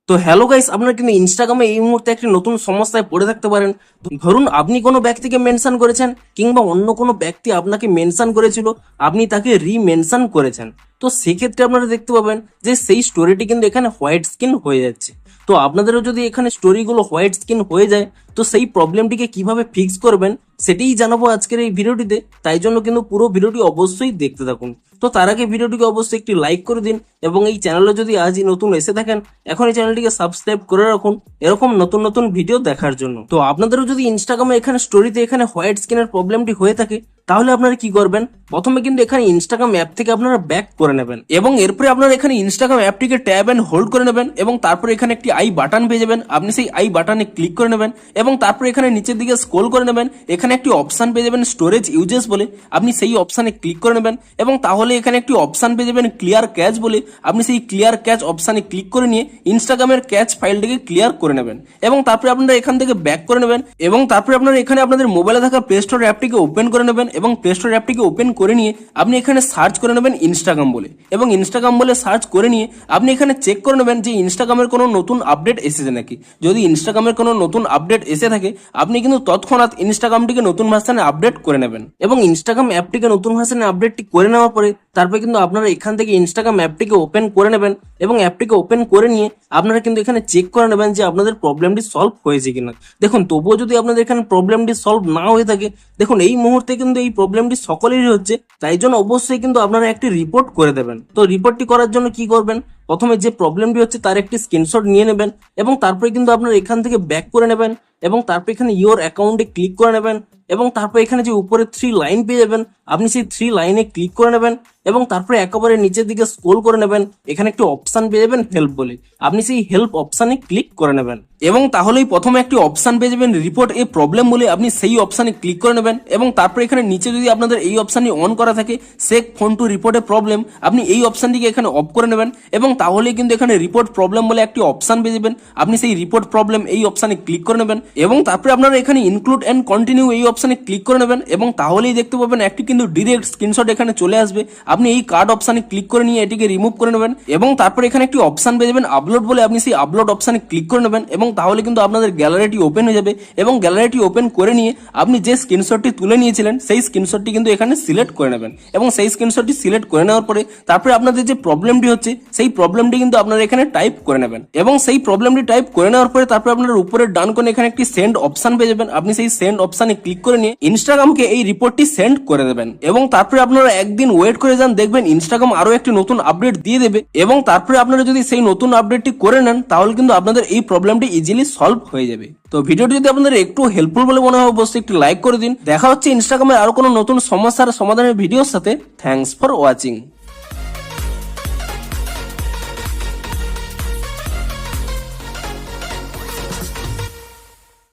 তো hello guys, আপনারা কিন্তু ইনস্টাগ্রামে এই মুহূর্তে একটি নতুন সমস্যায় পড়ে থাকতে পারেন। ধরুন আপনি কোনো ব্যক্তিকে মেনশন করেছেন কিংবা অন্য কোনো ব্যক্তি আপনাকে মেনশন করেছিল, আপনি তাকে রিমেনশন করেছেন। তো সেক্ষেত্রে আপনারা দেখতে পাবেন যে সেই স্টোরিটি কিন্তু এখানে হোয়াইট স্ক্রিন হয়ে যাচ্ছে। তো আপনাদেরও যদি এখানে স্টোরিগুলো হোয়াইট স্ক্রিন হয়ে যায়, তো সেই প্রবলেমটিকে কিভাবে ফিক্স করবেন সেটাই জানাবো আজকের এই ভিডিওটিতে। তাই জন্য কিন্তু পুরো ভিডিওটি অবশ্যই দেখতে থাকুন। তো তার আগে ভিডিওটিকে অবশ্যই একটি লাইক করে দিন এবং এই চ্যানেলে যদি আজই নতুন এসে থাকেন, এখন এই চ্যানেলটিকে সাবস্ক্রাইব করে রাখুন এরকম নতুন নতুন ভিডিও দেখার জন্য। তো আপনাদেরও যদি ইনস্টাগ্রামে এখানে স্টোরিতে এখানে হোয়াইট স্ক্রিনের প্রবলেমটি হয়ে থাকে, তাহলে আপনারা কি করবেন, প্রথমে কিন্তু এখানে ইনস্টাগ্রাম অ্যাপ থেকে আপনারা ব্যাক করে নেবেন এবং এরপরে আপনারা এখানে ইনস্টাগ্রাম অ্যাপটিকে ট্যাব এন্ড হোল্ড করে নেবেন এবং তারপরে এখানে একটি আই বাটন পেয়ে যাবেন। আপনি সেই আই বাটনে ক্লিক করে নেবেন এবং তারপরে এখানে নিচের দিকে স্ক্রল করে নেবেন। এখানে একটি অপশন পেয়ে যাবেন স্টোরেজ ইউজেস বলে, আপনি সেই অপশনে ক্লিক করে নেবেন এবং তাহলে এখানে একটি অপশন পেয়ে যাবেন ক্লিয়ার ক্যাচ বলে, আপনি সেই ক্লিয়ার ক্যাচ অপশনে ক্লিক করে নিয়ে ইনস্টাগ্রামের ক্যাচ ফাইলটিকে ক্লিয়ার করে নেবেন এবং তারপরে আপনারা এখান থেকে ব্যাক করে নেবেন এবং তারপরে আপনারা এখানে আপনাদের মোবাইলে থাকা প্লে স্টোর অ্যাপটিকে ওপেন করে নেবেন এবং প্লে স্টোর অ্যাপটিকে ওপেন করে নিয়ে আপনি এখানে সার্চ করে নেবেন ইনস্টাগ্রাম বলে এবং ইনস্টাগ্রাম বলে সার্চ করে নিয়ে আপনি এখানে চেক করে নেবেন যে ইনস্টাগ্রামের কোনো নতুন আপডেট এসেছে নাকি। যদি ইনস্টাগ্রামের কোনো নতুন আপডেট এসে থাকে, আপনি কিন্তু তৎক্ষণাৎ ইনস্টাগ্রামটিকে নতুন ভার্সনে আপডেট করে নেবেন এবং ইনস্টাগ্রাম অ্যাপটিকে নতুন ভার্সনে আপডেটটি করে নেওয়ার পরে তারপরে কিন্তু আপনারা এখান থেকে ইনস্টাগ্রাম অ্যাপটিকে ওপেন করে নেবেন এবং অ্যাপটিকে ওপেন করে নিয়ে আপনারা কিন্তু এখানে চেক করে নেবেন যে আপনাদের প্রবলেমটি সলভ হয়েছে কিনা। দেখুন, তবুও যদি আপনাদের এখানে প্রবলেমটি সলভ না হয়ে থাকে, দেখুন এই মুহূর্তে কিন্তু এই প্রবলেমটি সকলেরই হচ্ছে, তাই জন্য অবশ্যই কিন্তু আপনারা একটি রিপোর্ট করে দেবেন। তো রিপোর্টটি করার জন্য কি করবেন, প্রথমে যে প্রবলেমটি হচ্ছে তার একটি স্ক্রিনশট নিয়ে নেবেন এবং তারপরে কিন্তু আপনারা এখান থেকে ব্যাক করে নেবেন এবং তারপর এখানে ইওর অ্যাকাউন্টে ক্লিক করে নেবেন এবং তারপর এখানে যে উপরে 3 লাইন পেয়ে যাবেন, আপনি সেই 3 লাইনে ক্লিক করে নেবেন এবং তারপরে একেবারে নিচের দিকে স্ক্রল করে নেবেন। এখানে একটি অপশন পেয়ে যাবেন হেল্প বলে, আপনি সেই হেল্প অপশনে ক্লিক করে নেবেন এবং তাহলেই প্রথমে একটি অপশন পেয়ে যাবেন রিপোর্ট এ প্রবলেম বলে, আপনি সেই অপশনে ক্লিক করে নেবেন এবং তারপরে এখানে নিচে যদি আপনাদের এই অপশনটি অন করা থাকে shake phone to report a problem, আপনি এই অপশনটিকে এখানে অফ করে নেবেন এবং তাহলেই কিন্তু এখানে রিপোর্ট প্রবলেম বলে একটি অপশন পেয়ে যাবেন। আপনি সেই রিপোর্ট প্রবলেম এই অপশনে ক্লিক করে নেবেন এবং তারপরে আপনারা এখানে ইনক্লুড এন্ড কন্টিনিউ এই অপশনে ক্লিক করে নেবেন এবং তাহলেই দেখতে পাবেন একটি কিন্তু ডিরেক্ট স্ক্রিনশট এখানে চলে আসবে। আপনি এই কার্ড অপশনে ক্লিক করে নিয়ে এটিকে রিমুভ করে নেবেন এবং তারপরে এখানে একটি অপশন পেয়ে যাবেন আপলোড বলে, আপনি সেই আপলোড অপশনে ক্লিক করে নেবেন এবং তাহলে কিন্তু আপনাদের গ্যালারিটি ওপেন হয়ে যাবে এবং গ্যালারিটি ওপেন করে নিয়ে আপনি যে স্ক্রিনশটটি তুলে নিয়েছিলেন সেই স্ক্রিনশটটি কিন্তু এখানে সিলেক্ট করে নেবেন এবং সেই স্ক্রিনশটটি সিলেক্ট করে নেওয়ার পরে তারপরে আপনাদের যে প্রবলেমটি হচ্ছে সেই প্রবলেমটি কিন্তু আপনারা এখানে টাইপ করে নেবেন এবং সেই প্রবলেমটি টাইপ করে নেওয়ার পরে তারপরে আপনারা উপরের ডান কোণে এখানে একটি সেন্ড অপশন পেয়ে যাবেন, আপনি সেই সেন্ড অপশনে ক্লিক করে নিয়ে ইনস্টাগ্রামকে এই রিপোর্টটি সেন্ড করে দেবেন এবং তারপরে আপনারা একদিন ওয়েট করে যান, দেখবেন ইনস্টাগ্রাম আরো একটি নতুন আপডেট দিয়ে দেবে এবং তারপরে আপনারা যদি সেই নতুন আপডেটটি করে নেন তাহলে কিন্তু আপনাদের এই প্রবলেমটি ইজিলি সলভ হয়ে যাবে। তো ভিডিওটি যদি আপনাদের একটু হেল্পফুল বলে মনে হয় অবশ্যই একটি লাইক করে দিন। দেখা হচ্ছে ইনস্টাগ্রামের আরো কোনো নতুন সমস্যার সমাধানের ভিডিওর সাথে। Thanks for watching.